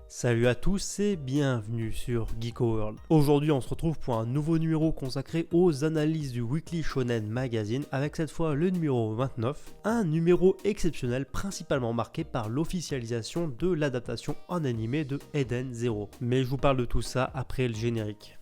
Salut à tous et bienvenue sur Geeko World. Aujourd'hui on se retrouve pour un nouveau numéro consacré aux analyses du Weekly Shonen Magazine avec cette fois le numéro 29, un numéro exceptionnel principalement marqué par l'officialisation de l'adaptation en animé de Eden Zero. Mais je vous parle de tout ça après le générique.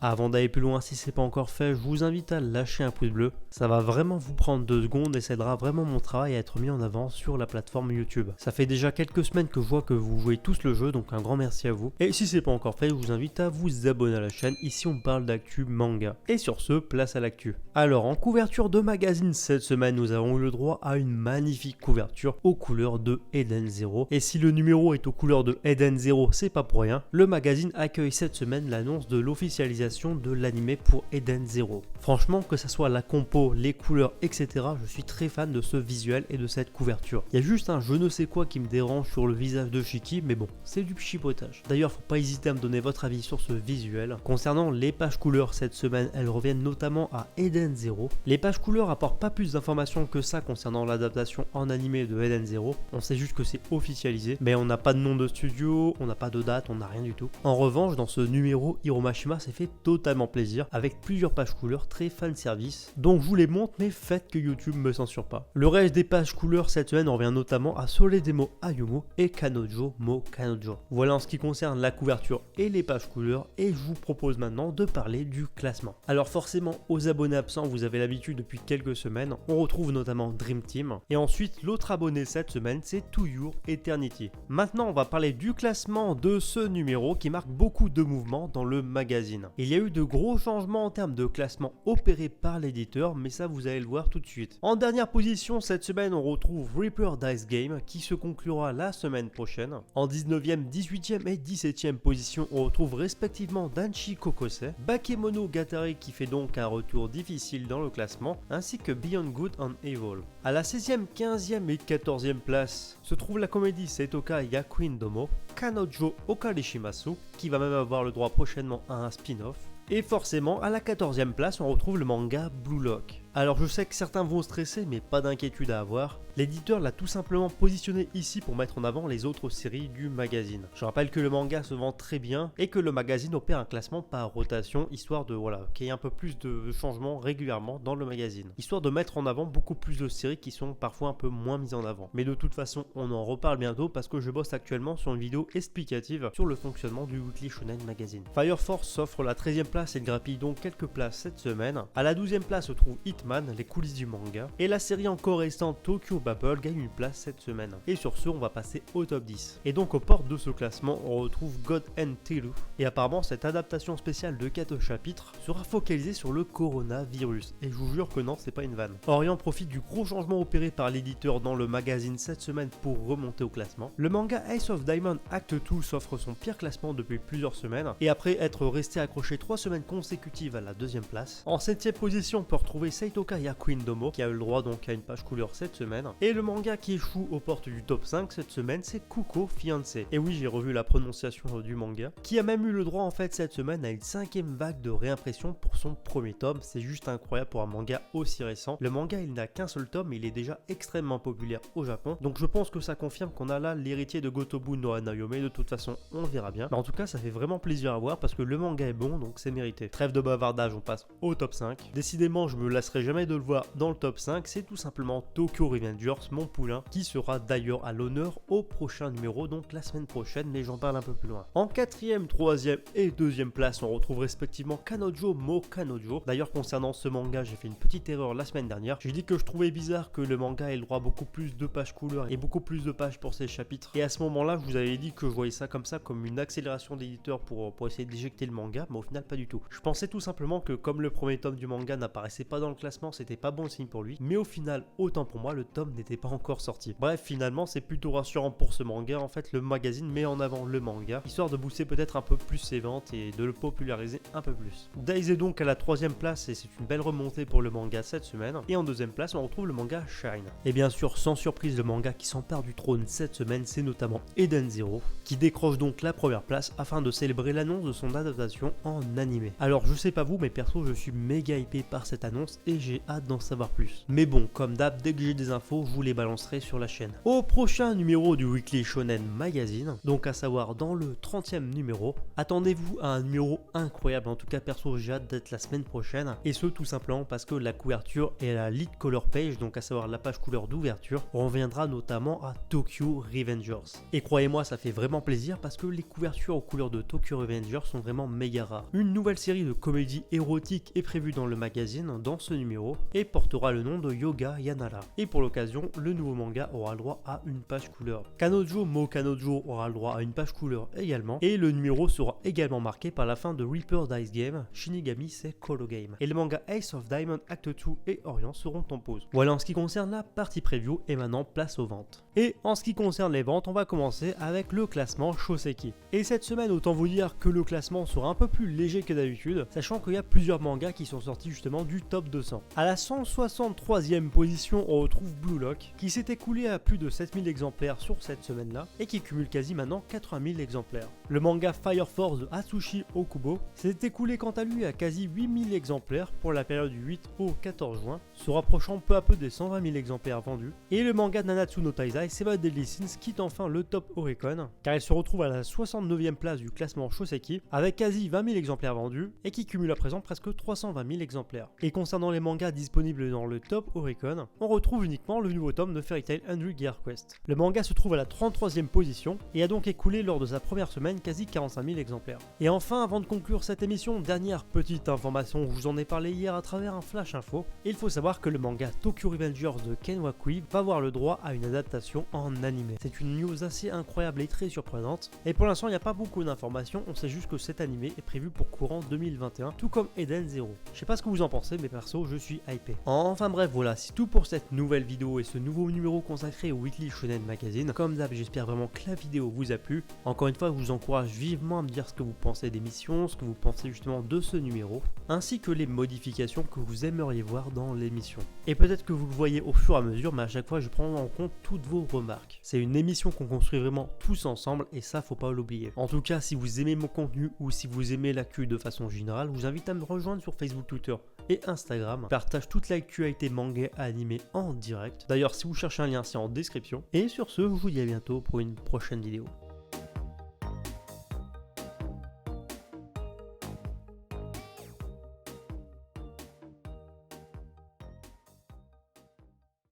Avant d'aller plus loin, si c'est pas encore fait, je vous invite à lâcher un pouce bleu. Ça va vraiment vous prendre 2 secondes et ça aidera vraiment mon travail à être mis en avant sur la plateforme YouTube. Ça fait déjà quelques semaines que je vois que vous jouez tous le jeu, donc un grand merci à vous. Et si c'est pas encore fait, je vous invite à vous abonner à la chaîne. Ici on parle d'actu manga. Et sur ce, place à l'actu. Alors en couverture de magazine cette semaine, nous avons eu le droit à une magnifique couverture aux couleurs de Eden Zero. Et si le numéro est aux couleurs de Eden Zero, c'est pas pour rien. Le magazine accueille cette semaine l'annonce de l'officialisation de l'animé pour Eden Zero. Franchement, que ça soit la compo, les couleurs, etc., je suis très fan de ce visuel et de cette couverture. Il y a juste un je ne sais quoi qui me dérange sur le visage de Shiki, mais bon, c'est du chipotage. D'ailleurs, faut pas hésiter à me donner votre avis sur ce visuel. Concernant les pages couleurs cette semaine, elles reviennent notamment à Eden Zero. Les pages couleurs apportent pas plus d'informations que ça concernant l'adaptation en animé de Eden Zero. On sait juste que c'est officialisé, mais on n'a pas de nom de studio, on n'a pas de date, on n'a rien du tout. En revanche, dans ce numéro, Hiromashima s'est fait totalement plaisir avec plusieurs pages couleurs très fan service. Donc je vous les montre, mais faites que YouTube me censure pas. Le reste des pages couleurs cette semaine revient notamment à Soledemo Ayumu et Kanojo Mo Kanojo. Voilà en ce qui concerne la couverture et les pages couleurs, et je vous propose maintenant de parler du classement. Alors forcément, aux abonnés absents, vous avez l'habitude depuis quelques semaines, on retrouve notamment Dream Team, et ensuite l'autre abonné cette semaine c'est To Your Eternity. Maintenant on va parler du classement de ce numéro qui marque beaucoup de mouvements dans le magazine. Il y a eu de gros changements en termes de classement opérés par l'éditeur, mais ça vous allez le voir tout de suite. En dernière position cette semaine on retrouve Reaper Dice Game qui se conclura la semaine prochaine. En 19e, 18e et 17e position on retrouve respectivement Danchi Kokosei, Bakemono Gatari qui fait donc un retour difficile dans le classement, ainsi que Beyond Good and Evil. À la 16e, 15e et 14e place se trouve la comédie Seitoka Yakuin Domo, Kanojo Okarishimasu qui va même avoir le droit prochainement à un spin-off. Et forcément, à la 14e place, on retrouve le manga Blue Lock. Alors je sais que certains vont stresser, mais pas d'inquiétude à avoir. L'éditeur l'a tout simplement positionné ici pour mettre en avant les autres séries du magazine. Je rappelle que le manga se vend très bien et que le magazine opère un classement par rotation, histoire de qu'il y ait un peu plus de changements régulièrement dans le magazine. Histoire de mettre en avant beaucoup plus de séries qui sont parfois un peu moins mises en avant. Mais de toute façon, on en reparle bientôt parce que je bosse actuellement sur une vidéo explicative sur le fonctionnement du Weekly Shonen Magazine. Fire Force s'offre la 13e place et grappille donc quelques places cette semaine. À la 12e place se trouve Hitman, les coulisses du manga. Et la série encore restante Tokyo Babble gagne une place cette semaine. Et sur ce, on va passer au top 10. Et donc aux portes de ce classement, on retrouve God and Teru. Et apparemment, cette adaptation spéciale de 4 chapitres sera focalisée sur le coronavirus. Et je vous jure que non, c'est pas une vanne. Orient profite du gros changement opéré par l'éditeur dans le magazine cette semaine pour remonter au classement. Le manga Ace of Diamond Act 2 s'offre son pire classement depuis plusieurs semaines. Et après être resté accroché 3 semaines consécutives à la 2e place. En 7e position, on peut retrouver Seitoka Yakuin Domo qui a eu le droit donc à une page couleur cette semaine. Et le manga qui échoue aux portes du top 5 cette semaine, c'est Kuko Fiancé. Et oui, j'ai revu la prononciation du manga, qui a même eu le droit en fait cette semaine à une 5e vague de réimpression pour son premier tome. C'est juste incroyable pour un manga aussi récent. Le manga il n'a qu'un seul tome, mais il est déjà extrêmement populaire au Japon. Donc je pense que ça confirme qu'on a là l'héritier de Gotobu no Hanayome. De toute façon, on verra bien. Mais en tout cas, ça fait vraiment plaisir à voir parce que le manga est bon, donc c'est mérité. Trêve de bavardage, on passe au top 5. Décidément, je me lasserai jamais de le voir dans le top 5, c'est tout simplement Tokyo Revengers, mon poulain, qui sera d'ailleurs à l'honneur au prochain numéro, donc la semaine prochaine, mais j'en parle un peu plus loin. En 4e, 3e et 2e place, on retrouve respectivement Kanojo Mo Kanojo. D'ailleurs, concernant ce manga, j'ai fait une petite erreur la semaine dernière. J'ai dit que je trouvais bizarre que le manga ait le droit à beaucoup plus de pages couleurs et beaucoup plus de pages pour ses chapitres. Et à ce moment-là, je vous avais dit que je voyais ça comme une accélération d'éditeur pour essayer d'éjecter le manga, mais au final, pas du tout. tout. Je pensais tout simplement que comme le premier tome du manga n'apparaissait pas dans le classement, c'était pas bon signe pour lui, mais au final, autant pour moi, le tome n'était pas encore sorti. Bref, finalement, c'est plutôt rassurant pour ce manga. En fait, le magazine met en avant le manga, histoire de booster peut-être un peu plus ses ventes et de le populariser un peu plus. Days est donc à la 3ème place et c'est une belle remontée pour le manga cette semaine. Et en 2ème place, on retrouve le manga Shine. Et bien sûr, sans surprise, le manga qui s'empare du trône cette semaine, c'est notamment Eden Zero, qui décroche donc la première place afin de célébrer l'annonce de son adaptation en animé. Alors je sais pas vous, mais perso je suis méga hypé par cette annonce et j'ai hâte d'en savoir plus. Mais bon, comme d'hab, dès que j'ai des infos, je vous les balancerai sur la chaîne. Au prochain numéro du Weekly Shonen Magazine, donc à savoir dans le 30e numéro, attendez-vous à un numéro incroyable. En tout cas perso j'ai hâte d'être la semaine prochaine, et ce tout simplement parce que la couverture et la lead color page, donc à savoir la page couleur d'ouverture, reviendra notamment à Tokyo Revengers. Et croyez-moi, ça fait vraiment plaisir parce que les couvertures aux couleurs de Tokyo Revengers sont vraiment méga rares. Une nouvelle série de comédie érotique est prévue dans le magazine dans ce numéro et portera le nom de Yoga Yanara. Et pour l'occasion, le nouveau manga aura le droit à une page couleur. Kanojo Mo Kanojo aura le droit à une page couleur également, et le numéro sera également marqué par la fin de Reaper Dice Game, Shinigami c'est Colo Game. Et le manga Ace of Diamond Act 2 et Orient seront en pause. Voilà en ce qui concerne la partie preview, et maintenant place aux ventes. Et en ce qui concerne les ventes, on va commencer avec le classement Shoseki. Et cette semaine, autant vous dire que le classement sera un peu plus léger que d'habitude, sachant qu'il y a plusieurs mangas qui sont sortis justement du top 200. À la 163e position, on retrouve Blue Lock, qui s'est écoulé à plus de 7000 exemplaires sur cette semaine-là, et qui cumule quasi maintenant 80 000 exemplaires. Le manga Fire Force de Atsushi Okubo s'est écoulé quant à lui à quasi 8000 exemplaires pour la période du 8 au 14 juin, se rapprochant peu à peu des 120 000 exemplaires vendus. Et le manga Nanatsu no Taizai Seva Deadly Sins quitte enfin le top Oricon, car il se retrouve à la 69e place du classement Shoseki, avec quasi 20 000 exemplaires vendus, et qui cumule à présent presque 320 000 exemplaires. Et concernant les mangas disponibles dans le top Oricon, on retrouve uniquement le nouveau tome de Fairy Tail Andrew Gear Quest. Le manga se trouve à la 33e position, et a donc écoulé lors de sa première semaine quasi 45 000 exemplaires. Et enfin, avant de conclure cette émission, dernière petite information, je vous en ai parlé hier à travers un flash info, il faut savoir que le manga Tokyo Revengers de Ken Wakui va avoir le droit à une adaptation en animé. C'est une news assez incroyable et très surprenante, et pour l'instant il n'y a pas beaucoup d'informations, on sait juste que cet animé est prévu pour courant 2021, tout comme Eden Zero. Je sais pas ce que vous en pensez, mais perso je suis hypé. Enfin bref, voilà, c'est tout pour cette nouvelle vidéo et ce nouveau numéro consacré au Weekly Shonen Magazine. Comme d'hab, j'espère vraiment que la vidéo vous a plu. Encore une fois, je vous encourage vivement à me dire ce que vous pensez des missions, ce que vous pensez justement de ce numéro, ainsi que les modifications que vous aimeriez voir dans l'émission. Et peut-être que vous le voyez au fur et à mesure, mais à chaque fois je prends en compte toutes vos remarques. C'est une émission qu'on construit vraiment tous ensemble, et ça faut pas l'oublier. En tout cas, si vous aimez mon contenu ou si vous aimez l'actu de façon générale, je vous invite à me rejoindre sur Facebook, Twitter et Instagram. Je partage toute l'actualité manga animée en direct. D'ailleurs, si vous cherchez un lien, c'est en description. Et sur ce, je vous dis à bientôt pour une prochaine vidéo.